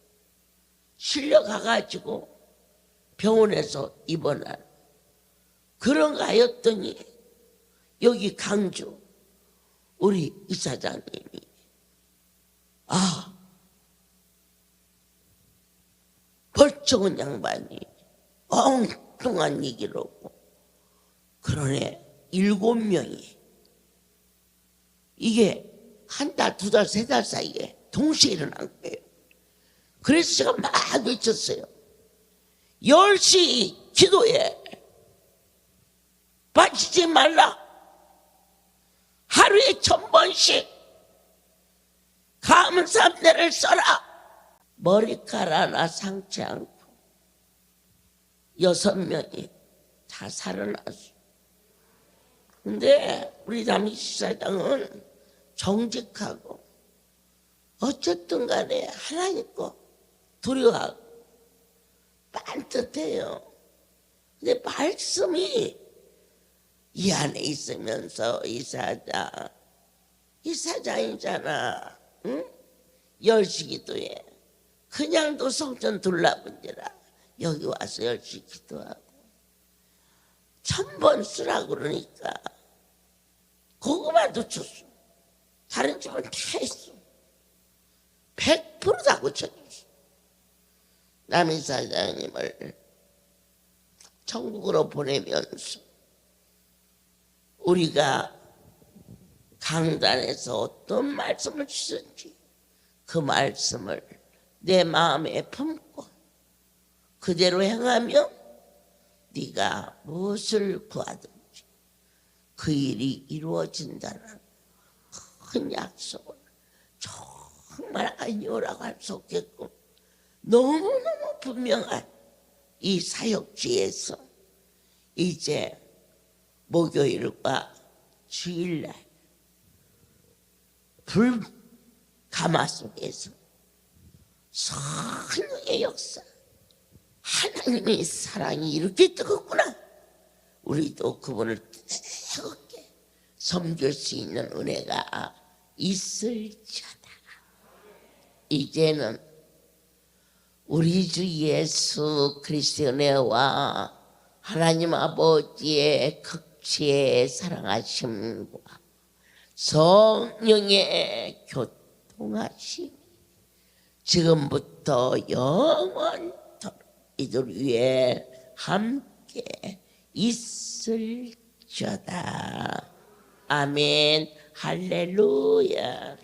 실려가가지고 병원에서 입원한 그런가 하였더니 여기 강주 우리 이사장님이 벌쩍은 양반이 엉뚱한 얘기를 하고 그러네 7명이 이게 1달, 2달, 3달 사이에 동시에 일어난 거예요. 그래서 제가 막 외쳤어요. 10시 기도에 빠지지 말라. 하루에 1000번씩 감사함내를 써라. 머리카락 하나 상치 않고 6명이 다 살아났어. 근데 우리 담임지사장은 정직하고 어쨌든 간에 하나님 거 두려워하고 빤듯해요. 근데 말씀이 이 안에 있으면서 이사장이잖아. 응? 10시 기도에 그냥도 성전 둘러본지라 여기 와서 10시 기도하고 1000번 쓰라고 그러니까 그거만 줬어. 다른 집은 다 했어. 100% 다 고쳐줬어. 남이사장님을 천국으로 보내면서 우리가 강단에서 어떤 말씀을 주셨는지 그 말씀을 내 마음에 품고 그대로 행하며 네가 무엇을 구하든지 그 일이 이루어진다는 큰 약속을 정말 아니오라고 할 수 없겠고 너무너무 분명한 이 사역지에서 이제 목요일과 주일날 불가마 속에서 성령의 역사, 하나님의 사랑이 이렇게 뜨겁구나. 우리도 그분을 뜨겁게 섬길 수 있는 은혜가 있을지어다. 이제는 우리 주 예수 그리스도의 은혜와 하나님 아버지의 극치의 사랑하심과 성령의 교통하심 지금부터 영원토록 이들 위에 함께 있을지어다. 아멘. 할렐루야.